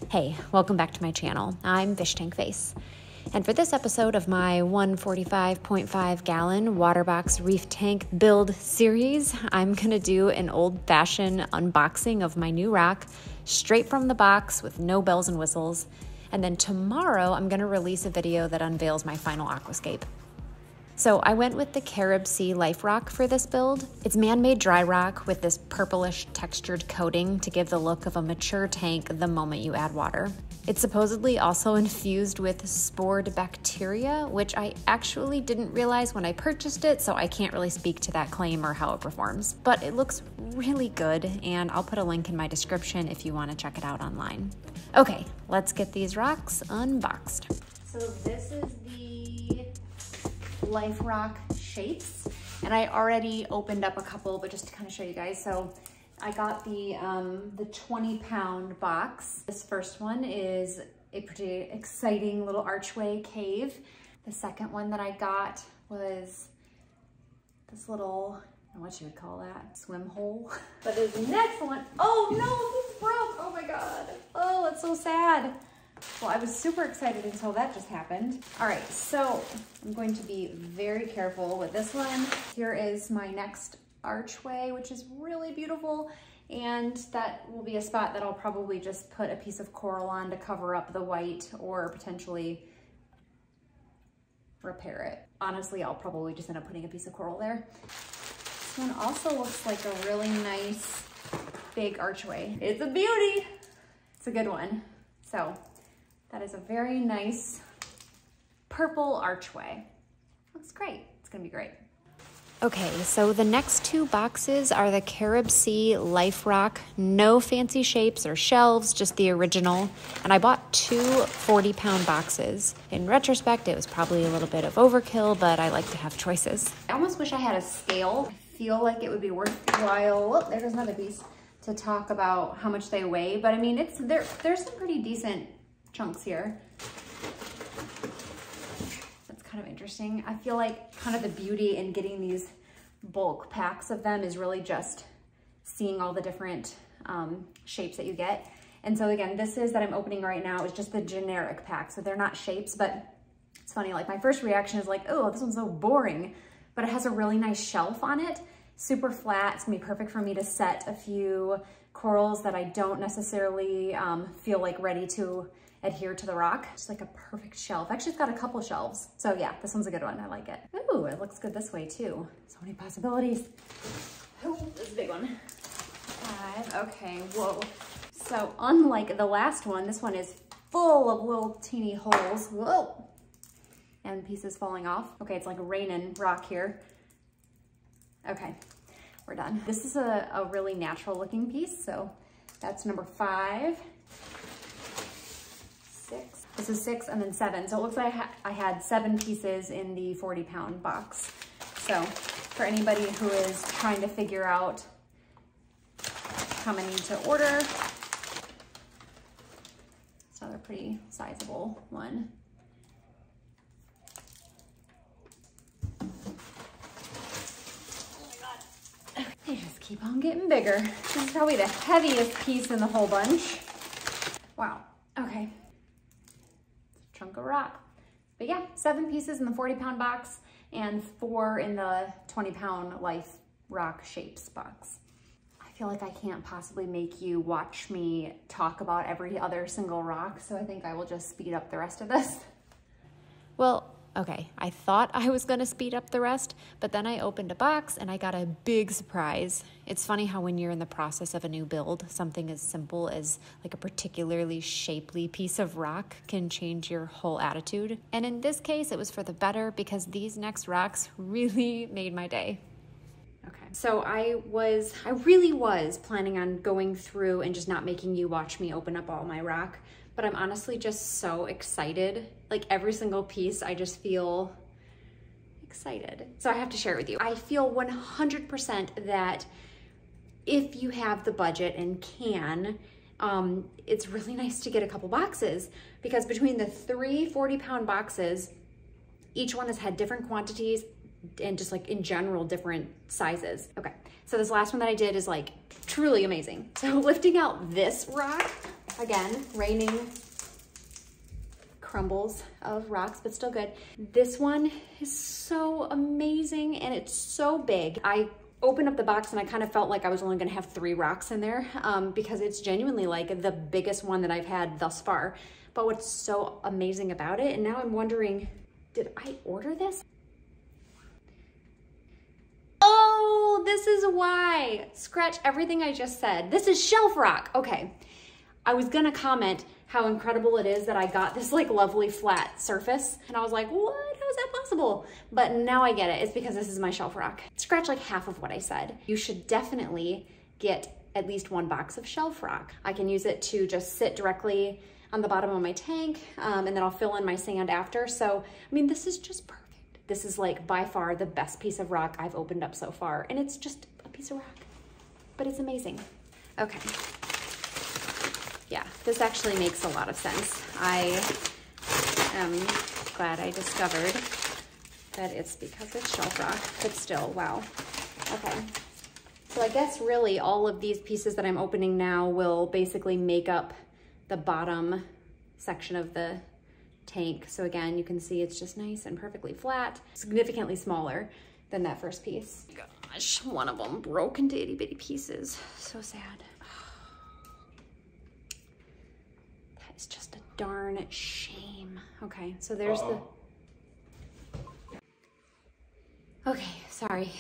Hey, welcome back to my channel. I'm FishTankface. And for this episode of my 145.5 gallon Waterbox Reef Tank Build series, I'm gonna do an old-fashioned unboxing of my new rock, straight from the box with no bells and whistles. And then tomorrow, I'm gonna release a video that unveils my final aquascape. So I went with the CaribSea LifeRock for this build. It's man-made dry rock with this purplish textured coating to give the look of a mature tank the moment you add water. It's supposedly also infused with spored bacteria, which I actually didn't realize when I purchased it, so I can't really speak to that claim or how it performs. But it looks really good, and I'll put a link in my description if you want to check it out online. Okay, let's get these rocks unboxed. So this is the LifeRock shapes, and I already opened up a couple, but just to kind of show you guys. So I got the 20-pound box. This first one is a pretty exciting little archway cave. The second one that I got was this little, I don't know what you would call that, swim hole. But this next one, oh no, this broke, oh my God. Oh, that's so sad. Well, I was super excited until that just happened. All right, so I'm going to be very careful with this one. Here is my next archway, which is really beautiful. And that will be a spot that I'll probably just put a piece of coral on to cover up the white or potentially repair it. Honestly, I'll probably just end up putting a piece of coral there. This one also looks like a really nice big archway. It's a beauty. It's a good one. So that is a very nice purple archway. Looks great. It's gonna be great. Okay, so the next two boxes are the CaribSea LifeRock. No fancy shapes or shelves, just the original. And I bought two 40-pound boxes. In retrospect, it was probably a little bit of overkill, but I like to have choices. I almost wish I had a scale. I feel like it would be worthwhile. Oh, there's another piece to talk about how much they weigh. But I mean, there's some pretty decent chunks here. That's kind of interesting. I feel like kind of the beauty in getting these bulk packs of them is really just seeing all the different shapes that you get. And so again, this is that I'm opening right now is just the generic pack. So they're not shapes, but it's funny, like my first reaction is like, oh, this one's so boring, but it has a really nice shelf on it, super flat. It's gonna be perfect for me to set a few corals that I don't necessarily feel like ready to adhere to the rock. Just like a perfect shelf. Actually, it's got a couple shelves. So yeah, this one's a good one. I like it. Ooh, it looks good this way too. So many possibilities. Oh, this is a big one. 5, okay, whoa. So unlike the last one, this one is full of little teeny holes. Whoa. And pieces falling off. Okay, it's like raining rock here. Okay, we're done. This is a really natural looking piece. So that's number 5. 6. This is 6 and then 7. So it looks like I had 7 pieces in the 40-pound box. So for anybody who is trying to figure out how many to order, it's another pretty sizable one. Oh my God. They just keep on getting bigger. This is probably the heaviest piece in the whole bunch. Wow, okay. Chunk of rock. But yeah, 7 pieces in the 40-pound box and 4 in the 20-pound LifeRock shapes box. I feel like I can't possibly make you watch me talk about every other single rock, so I think I will just speed up the rest of this. Well, okay, I thought I was gonna speed up the rest, but then I opened a box and I got a big surprise. It's funny how when you're in the process of a new build, something as simple as like a particularly shapely piece of rock can change your whole attitude. And in this case, it was for the better because these next rocks really made my day. Okay, so I really was planning on going through and just not making you watch me open up all my rock. But I'm honestly just so excited. Like every single piece, I just feel excited. So I have to share it with you. I feel 100% that if you have the budget and can, it's really nice to get a couple boxes because between the 3 40-pound boxes, each one has had different quantities and just like in general, different sizes. Okay, so this last one that I did is like truly amazing. So lifting out this rock, again, raining crumbles of rocks, but still good. This one is so amazing and it's so big. I opened up the box and I kind of felt like I was only gonna have 3 rocks in there because it's genuinely like the biggest one that I've had thus far. But what's so amazing about it, and now I'm wondering, did I order this? Oh, this is why. Scratch everything I just said. This is shelf rock. Okay. I was gonna comment how incredible it is that I got this like lovely flat surface. And I was like, what? How is that possible? But now I get it. It's because this is my shelf rock. Scratch like half of what I said. You should definitely get at least 1 box of shelf rock. I can use it to just sit directly on the bottom of my tank and then I'll fill in my sand after. So, I mean, this is just perfect. This is like by far the best piece of rock I've opened up so far. And it's just a piece of rock, but it's amazing. Okay. Yeah, this actually makes a lot of sense. I am glad I discovered that it's because it's shelf rock, but still, wow. Okay, so I guess really all of these pieces that I'm opening now will basically make up the bottom section of the tank. So again, you can see it's just nice and perfectly flat, significantly smaller than that first piece. Gosh, one of them broke into itty bitty pieces. So sad. It's just a darn shame. Okay, so there's the... Okay, sorry,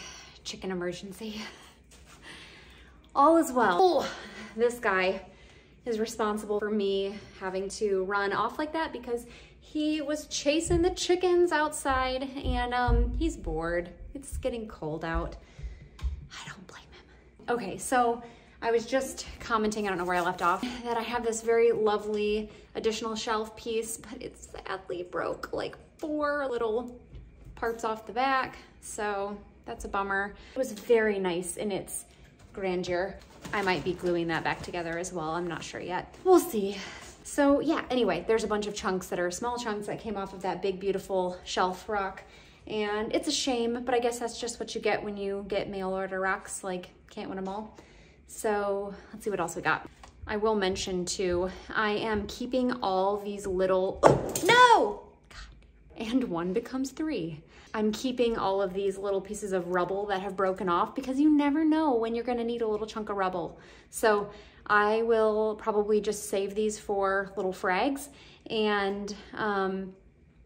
chicken emergency. All is well. Oh, this guy is responsible for me having to run off like that because he was chasing the chickens outside and he's bored. It's getting cold out. I don't blame him. Okay, so I was just commenting, I don't know where I left off, that I have this very lovely additional shelf piece, but it sadly broke like 4 little parts off the back. So that's a bummer. It was very nice in its grandeur. I might be gluing that back together as well. I'm not sure yet. We'll see. So yeah, anyway, there's a bunch of chunks that are small chunks that came off of that big, beautiful shelf rock. And it's a shame, but I guess that's just what you get when you get mail order rocks, like can't win them all. So let's see what else we got. I will mention too, I am keeping all these little, no! God. And 1 becomes 3. I'm keeping all of these little pieces of rubble that have broken off because you never know when you're gonna need a little chunk of rubble. So I will probably just save these for little frags and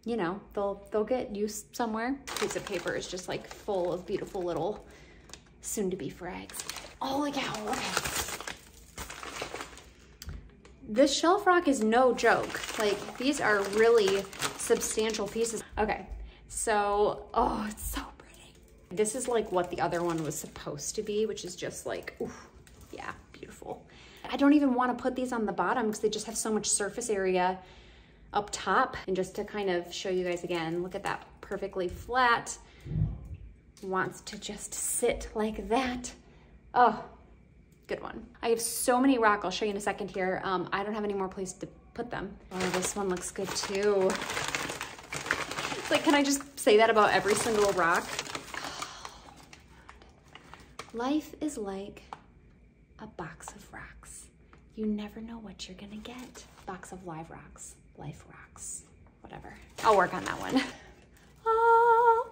you know, they'll get used somewhere. Piece of paper is just like full of beautiful little soon-to-be frags. Holy cow, okay. This shelf rock is no joke. Like, these are really substantial pieces. Okay, so, oh, it's so pretty. This is like what the other one was supposed to be, which is just like, oof, yeah, beautiful. I don't even want to put these on the bottom because they just have so much surface area up top. And just to kind of show you guys again, look at that, perfectly flat. Wants to just sit like that. Oh, good one. I have so many rock, I'll show you in a second here. I don't have any more place to put them. Oh, this one looks good too. It's like, can I just say that about every single rock? Life is like a box of rocks. You never know what you're gonna get. Box of live rocks, life rocks, whatever. I'll work on that one. Oh.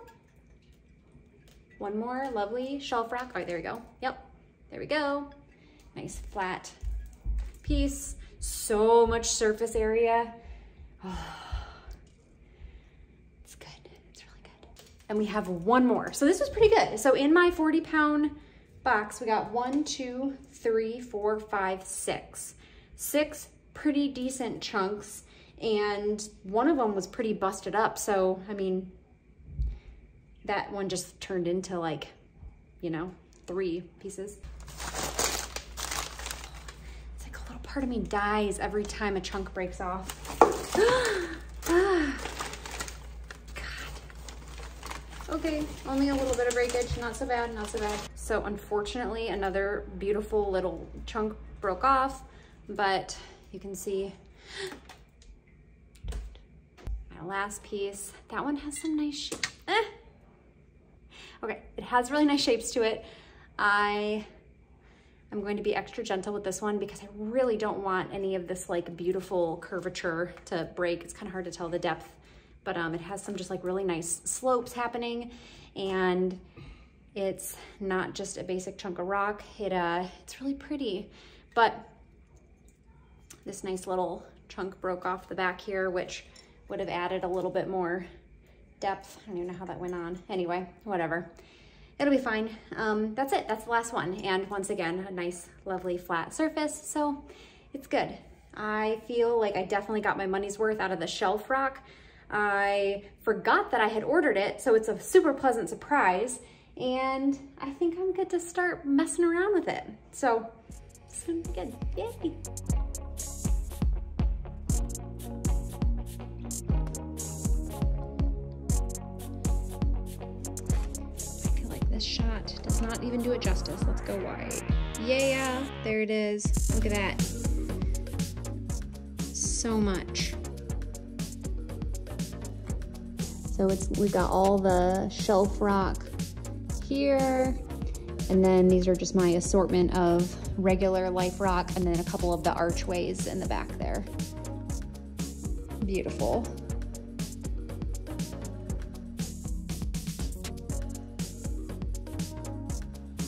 One more lovely shelf rock. All right, there we go. Yep, there we go. Nice flat piece. So much surface area. Oh, it's good, it's really good. And we have one more. So this was pretty good. So in my 40-pound box, we got 1, 2, 3, 4, 5, 6. 6 pretty decent chunks. And one of them was pretty busted up. So, I mean, that one just turned into like, you know, 3 pieces. It's like a little part of me dies every time a chunk breaks off. God. Okay, only a little bit of breakage, not so bad, not so bad. So unfortunately, another beautiful little chunk broke off, but you can see my last piece. That one has some nice shape. Okay, it has really nice shapes to it. I I'm going to be extra gentle with this one because I really don't want any of this like beautiful curvature to break. It's kind of hard to tell the depth, but it has some just like really nice slopes happening, and it's not just a basic chunk of rock. It's really pretty, but this nice little chunk broke off the back here, which would have added a little bit more depth. I don't even know how that went on. Anyway, whatever. It'll be fine. That's it. That's the last one. And once again, a nice, lovely flat surface. So it's good. I feel like I definitely got my money's worth out of the shelf rock. I forgot that I had ordered it, so it's a super pleasant surprise. And I think I'm good to start messing around with it. So it's gonna be good. Yay. This shot does not even do it justice. Let's go wide. Yeah, there it is. Look at that. So much. So we've got all the shelf rock here, and then these are just my assortment of regular LifeRock, and then a couple of the archways in the back there. Beautiful.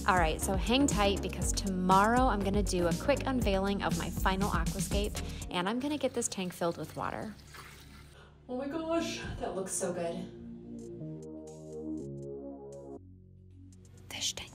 All right, so hang tight because tomorrow I'm gonna do a quick unveiling of my final aquascape, and I'm gonna get this tank filled with water. Oh my gosh, that looks so good. Fish tank.